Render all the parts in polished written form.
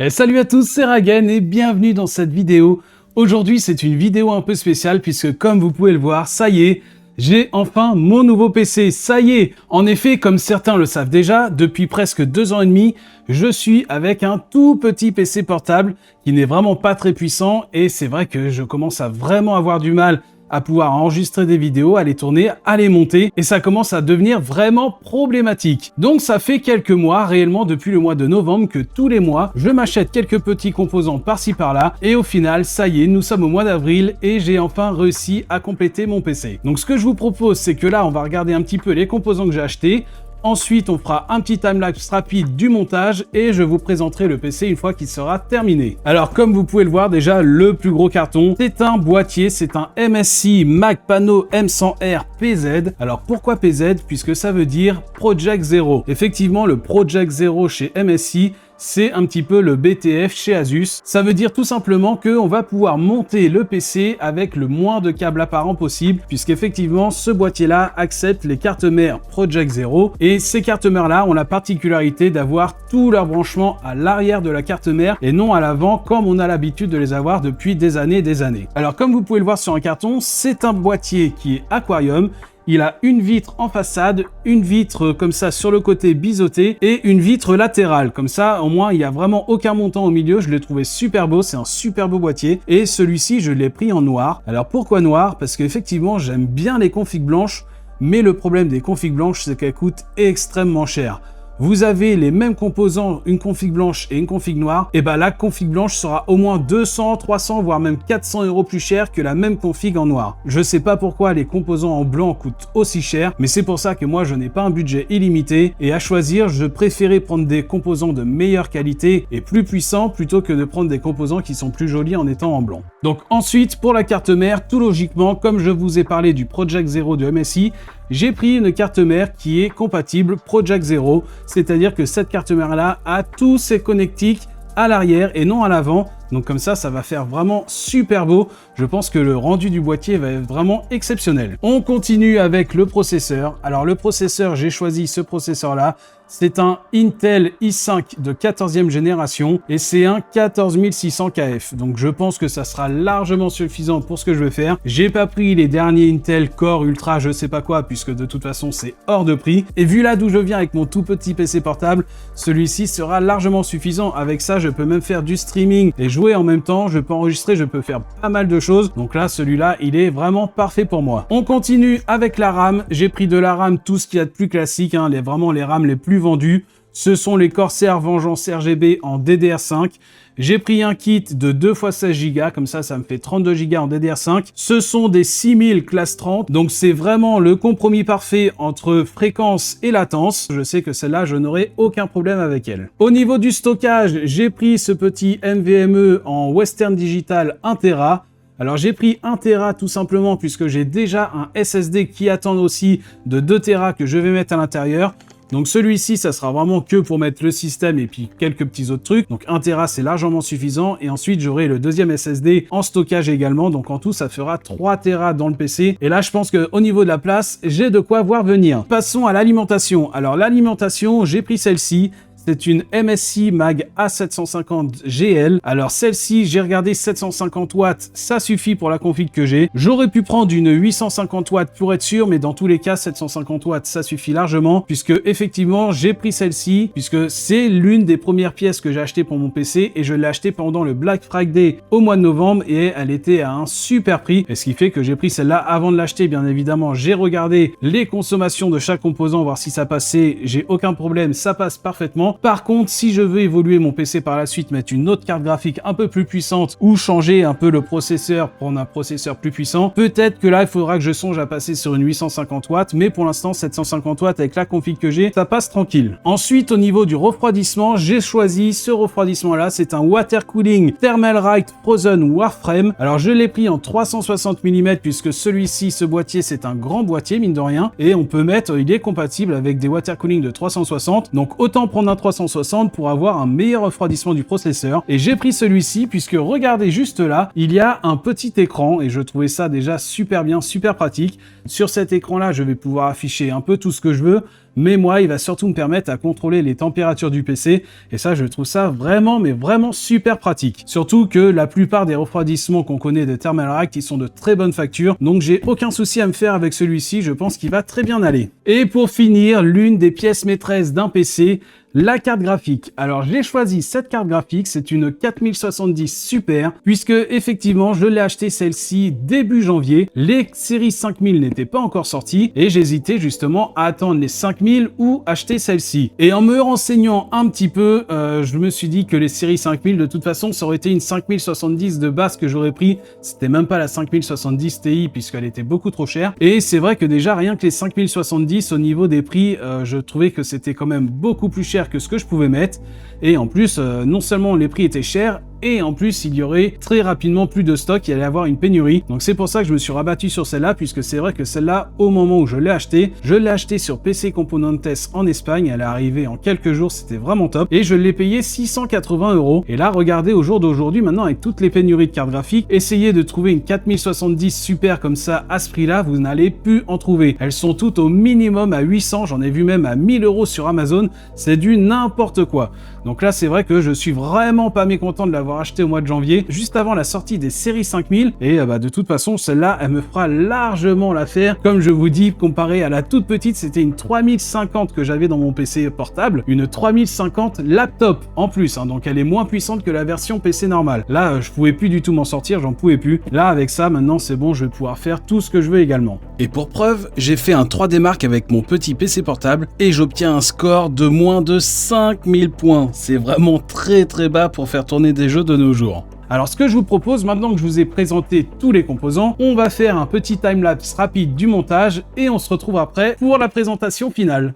Et salut à tous, c'est Ragen et bienvenue dans cette vidéo. Aujourd'hui, c'est une vidéo un peu spéciale puisque comme vous pouvez le voir, ça y est, j'ai enfin mon nouveau PC, ça y est. En effet, comme certains le savent déjà, depuis presque 2 ans et demi, je suis avec un tout petit PC portable qui n'est vraiment pas très puissant et c'est vrai que je commence à vraiment avoir du mal à pouvoir enregistrer des vidéos, à les tourner, à les monter, et ça commence à devenir vraiment problématique. Donc ça fait quelques mois, réellement depuis le mois de novembre, que tous les mois, je m'achète quelques petits composants par-ci par-là, et au final, ça y est, nous sommes au mois d'avril, et j'ai enfin réussi à compléter mon PC. Donc ce que je vous propose, c'est que là, on va regarder un petit peu les composants que j'ai achetés. Ensuite, on fera un petit timelapse rapide du montage et je vous présenterai le PC une fois qu'il sera terminé. Alors, comme vous pouvez le voir, déjà, le plus gros carton, c'est un boîtier, c'est un MSI Magpano M100R PZ. Alors, pourquoi PZ? Puisque ça veut dire Project Zero. Effectivement, le Project Zero chez MSI, c'est un petit peu le BTF chez Asus. Ça veut dire tout simplement qu'on va pouvoir monter le PC avec le moins de câbles apparents possible, puisqu'effectivement, ce boîtier-là accepte les cartes mères Project Zero. Et ces cartes mères-là ont la particularité d'avoir tous leurs branchements à l'arrière de la carte mère et non à l'avant, comme on a l'habitude de les avoir depuis des années et des années. Alors, comme vous pouvez le voir sur un carton, c'est un boîtier qui est aquarium. Il a une vitre en façade, une vitre comme ça sur le côté biseauté et une vitre latérale. Comme ça, au moins, il n'y a vraiment aucun montant au milieu. Je l'ai trouvé super beau, c'est un super beau boîtier. Et celui-ci, je l'ai pris en noir. Alors pourquoi noir? Parce qu'effectivement, j'aime bien les configs blanches, mais le problème des configs blanches, c'est qu'elles coûtent extrêmement cher. Vous avez les mêmes composants, une config blanche et une config noire, et ben la config blanche sera au moins 200, 300, voire même 400 € plus cher que la même config en noir. Je sais pas pourquoi les composants en blanc coûtent aussi cher, mais c'est pour ça que moi je n'ai pas un budget illimité, et à choisir, je préférais prendre des composants de meilleure qualité et plus puissants plutôt que de prendre des composants qui sont plus jolis en étant en blanc. Donc ensuite, pour la carte mère, tout logiquement, comme je vous ai parlé du Project Zero de MSI, j'ai pris une carte mère qui est compatible Project Zero, c'est-à-dire que cette carte mère-là a tous ses connectiques à l'arrière et non à l'avant. Donc comme ça va faire vraiment super beau. Je pense que le rendu du boîtier va être vraiment exceptionnel. On continue avec le processeur. Alors le processeur, j'ai choisi ce processeur-là. C'est un Intel i5 de 14e génération et c'est un 14600 KF. Donc je pense que ça sera largement suffisant pour ce que je vais faire. J'ai pas pris les derniers Intel Core Ultra je sais pas quoi puisque de toute façon c'est hors de prix. Et vu là d'où je viens avec mon tout petit PC portable, celui-ci sera largement suffisant. Avec ça, je peux même faire du streaming et jouer en même temps. Je peux enregistrer, je peux faire pas mal de choses. Donc là, celui-là, il est vraiment parfait pour moi. On continue avec la RAM. J'ai pris de la RAM, tout ce qu'il y a de plus classique, hein, vraiment les RAM les plus vendus. Ce sont les Corsair Vengeance RGB en DDR5. J'ai pris un kit de 2 x 16 Go, comme ça me fait 32 Go en DDR5. Ce sont des 6000 classe 30, donc c'est vraiment le compromis parfait entre fréquence et latence. Je sais que celle-là, je n'aurai aucun problème avec elle. Au niveau du stockage, j'ai pris ce petit NVMe en Western Digital 1 Tera. Alors j'ai pris 1 Tera tout simplement puisque j'ai déjà un SSD qui attend aussi de 2 Tera que je vais mettre à l'intérieur. Donc celui-ci, ça sera vraiment que pour mettre le système et puis quelques petits autres trucs. Donc 1 Tera, c'est largement suffisant. Et ensuite, j'aurai le deuxième SSD en stockage également. Donc en tout, ça fera 3 Tera dans le PC. Et là, je pense qu'au niveau de la place, j'ai de quoi voir venir. Passons à l'alimentation. Alors l'alimentation, j'ai pris celle-ci. C'est une MSI Mag A750 GL. Alors celle-ci, j'ai regardé 750 watts, ça suffit pour la config que j'ai. J'aurais pu prendre une 850 watts pour être sûr, mais dans tous les cas, 750 watts, ça suffit largement, puisque effectivement, j'ai pris celle-ci, puisque c'est l'une des premières pièces que j'ai achetées pour mon PC, et je l'ai achetée pendant le Black Friday au mois de novembre, et elle était à un super prix, et ce qui fait que j'ai pris celle-là avant de l'acheter, bien évidemment. J'ai regardé les consommations de chaque composant, voir si ça passait, j'ai aucun problème, ça passe parfaitement. Par contre, si je veux évoluer mon PC par la suite, mettre une autre carte graphique un peu plus puissante ou changer un peu le processeur, prendre un processeur plus puissant, peut-être que là, il faudra que je songe à passer sur une 850 watts, mais pour l'instant, 750 watts avec la config que j'ai, ça passe tranquille. Ensuite, au niveau du refroidissement, j'ai choisi ce refroidissement-là. C'est un Water Cooling Thermalright Frozen Warframe. Alors, je l'ai pris en 360 mm puisque celui-ci, ce boîtier, c'est un grand boîtier, mine de rien, et on peut mettre, il est compatible avec des water cooling de 360, donc autant prendre un 360 pour avoir un meilleur refroidissement du processeur. Et j'ai pris celui-ci puisque regardez juste là, il y a un petit écran et je trouvais ça déjà super bien, super pratique. Sur cet écran là, je vais pouvoir afficher un peu tout ce que je veux. mais moi, il va surtout me permettre à contrôler les températures du PC, et ça, je trouve ça vraiment, mais vraiment super pratique. Surtout que la plupart des refroidissements qu'on connaît de Thermalright, ils sont de très bonne facture, donc j'ai aucun souci à me faire avec celui-ci, je pense qu'il va très bien aller. Et pour finir, l'une des pièces maîtresses d'un PC, la carte graphique. Alors j'ai choisi cette carte graphique, c'est une 4070 Super, puisque effectivement je l'ai acheté celle-ci début janvier, les séries 5000 n'étaient pas encore sorties, et j'hésitais justement à attendre les 5000 ou acheter celle-ci. Et en me renseignant un petit peu, je me suis dit que les séries 5000 de toute façon ça aurait été une 5070 de base que j'aurais pris, c'était même pas la 5070 Ti puisqu'elle était beaucoup trop chère, et c'est vrai que déjà rien que les 5070 au niveau des prix, je trouvais que c'était quand même beaucoup plus cher que ce que je pouvais mettre, et en plus non seulement les prix étaient chers, et en plus il y aurait très rapidement plus de stock, il y allait avoir une pénurie, donc c'est pour ça que je me suis rabattu sur celle-là, puisque c'est vrai que celle-là, au moment où je l'ai acheté sur PC Componentes en Espagne, elle est arrivée en quelques jours, c'était vraiment top, et je l'ai payé 680 €. Et là regardez, au jour d'aujourd'hui, maintenant avec toutes les pénuries de cartes graphiques, essayez de trouver une 4070 Super comme ça à ce prix-là, vous n'allez plus en trouver. Elles sont toutes au minimum à 800, j'en ai vu même à 1000 € sur Amazon, c'est du n'importe quoi. Donc là c'est vrai que je suis vraiment pas mécontent de l'avoir acheté au mois de janvier, juste avant la sortie des séries 5000, et de toute façon celle-là elle me fera largement l'affaire. Comme je vous dis, comparé à la toute petite, c'était une 3050 que j'avais dans mon PC portable, une 3050 laptop en plus, hein, donc elle est moins puissante que la version PC normale. Là je pouvais plus du tout m'en sortir, j'en pouvais plus. Là avec ça maintenant c'est bon, je vais pouvoir faire tout ce que je veux également. Et pour preuve, j'ai fait un 3D Mark avec mon petit PC portable et j'obtiens un score de moins de 5000 points. C'est vraiment très bas pour faire tourner des jeux de nos jours. Alors ce que je vous propose, maintenant que je vous ai présenté tous les composants, on va faire un petit timelapse rapide du montage et on se retrouve après pour la présentation finale.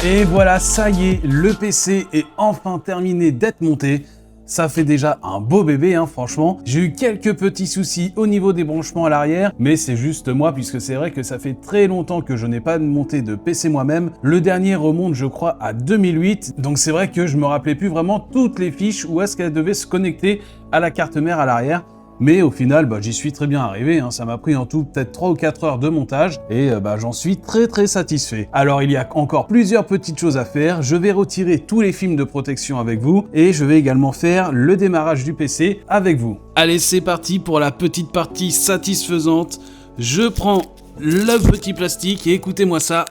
Et voilà, ça y est, le PC est enfin terminé d'être monté. ça fait déjà un beau bébé, hein, franchement. J'ai eu quelques petits soucis au niveau des branchements à l'arrière, mais c'est juste moi, puisque c'est vrai que ça fait très longtemps que je n'ai pas monté de PC moi-même. Le dernier remonte, je crois, à 2008, donc c'est vrai que je me rappelais plus vraiment toutes les fiches où est-ce qu'elles devaient se connecter à la carte mère à l'arrière. Mais au final, j'y suis très bien arrivé, hein. Ça m'a pris en tout peut-être 3 ou 4 heures de montage et j'en suis très satisfait. Alors il y a encore plusieurs petites choses à faire, je vais retirer tous les films de protection avec vous et je vais également faire le démarrage du PC avec vous. Allez, c'est parti pour la petite partie satisfaisante. Je prends le petit plastique et écoutez-moi ça.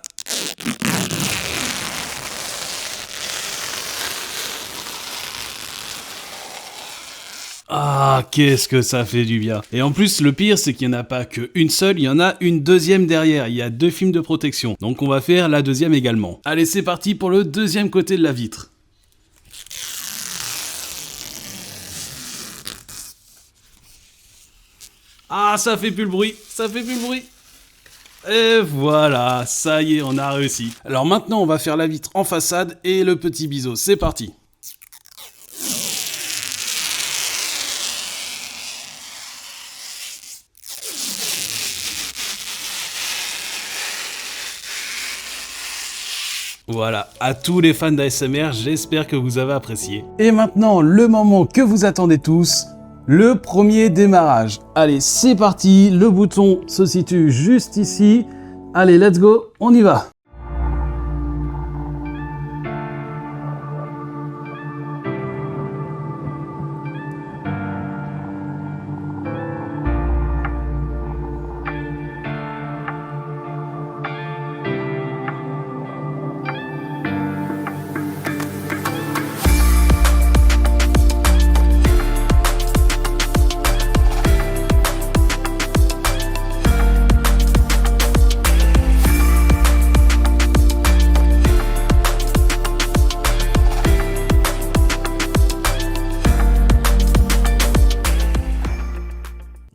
Ah, qu'est-ce que ça fait du bien. Et en plus, le pire, c'est qu'il n'y en a pas qu'une seule, il y en a une deuxième derrière. Il y a 2 films de protection. Donc on va faire la deuxième également. Allez, c'est parti pour le deuxième côté de la vitre. Ah, ça fait plus le bruit. Ça fait plus le bruit. Et voilà, ça y est, on a réussi. Alors maintenant, on va faire la vitre en façade et le petit biseau. C'est parti. Voilà, à tous les fans d'ASMR, j'espère que vous avez apprécié. Et maintenant, le moment que vous attendez tous, le premier démarrage. Allez, c'est parti, le bouton se situe juste ici. Allez, let's go, on y va.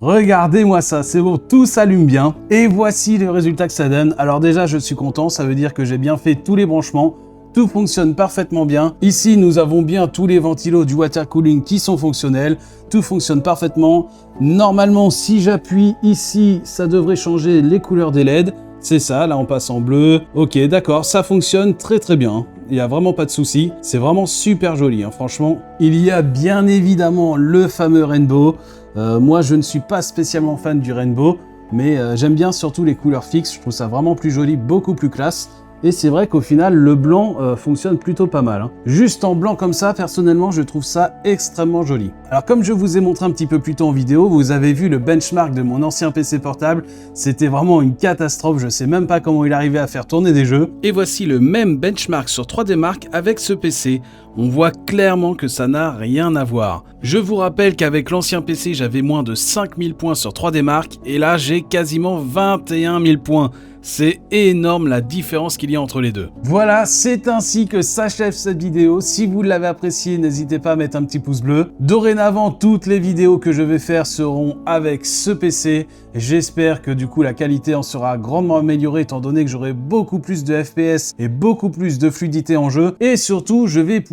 Regardez-moi ça, c'est bon, tout s'allume bien. Et voici le résultat que ça donne. Alors déjà, je suis content, ça veut dire que j'ai bien fait tous les branchements. Tout fonctionne parfaitement bien. Ici, nous avons bien tous les ventilos du water cooling qui sont fonctionnels. Tout fonctionne parfaitement. Normalement, si j'appuie ici, ça devrait changer les couleurs des LED. C'est ça, là on passe en bleu. Ok, d'accord, ça fonctionne très bien. Il n'y a vraiment pas de souci. C'est vraiment super joli, hein, franchement. Il y a bien évidemment le fameux rainbow. Moi, je ne suis pas spécialement fan du rainbow, mais j'aime bien surtout les couleurs fixes. Je trouve ça vraiment plus joli, beaucoup plus classe. Et c'est vrai qu'au final, le blanc fonctionne plutôt pas mal, hein. Juste en blanc comme ça, personnellement, je trouve ça extrêmement joli. Alors comme je vous ai montré un petit peu plus tôt en vidéo, vous avez vu le benchmark de mon ancien PC portable. C'était vraiment une catastrophe, je sais même pas comment il arrivait à faire tourner des jeux. Et voici le même benchmark sur 3D Mark avec ce PC. On voit clairement que ça n'a rien à voir. Je vous rappelle qu'avec l'ancien PC, j'avais moins de 5000 points sur 3D Mark et là, j'ai quasiment 21 000 points. C'est énorme la différence qu'il y a entre les deux. Voilà, c'est ainsi que s'achève cette vidéo. Si vous l'avez appréciée, n'hésitez pas à mettre un petit pouce bleu. Dorénavant, toutes les vidéos que je vais faire seront avec ce PC. J'espère que du coup la qualité en sera grandement améliorée étant donné que j'aurai beaucoup plus de FPS et beaucoup plus de fluidité en jeu. Et surtout, je vais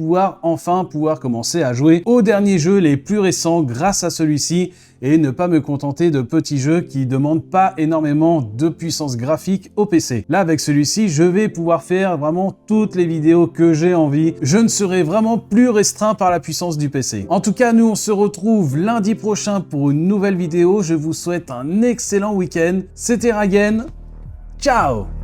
enfin pouvoir commencer à jouer aux derniers jeux les plus récents grâce à celui-ci et ne pas me contenter de petits jeux qui demandent pas énormément de puissance graphique au PC. Là, avec celui-ci, je vais pouvoir faire vraiment toutes les vidéos que j'ai envie. Je ne serai vraiment plus restreint par la puissance du PC. En tout cas, nous, on se retrouve lundi prochain pour une nouvelle vidéo. Je vous souhaite un excellent week-end. C'était Ragen. Ciao!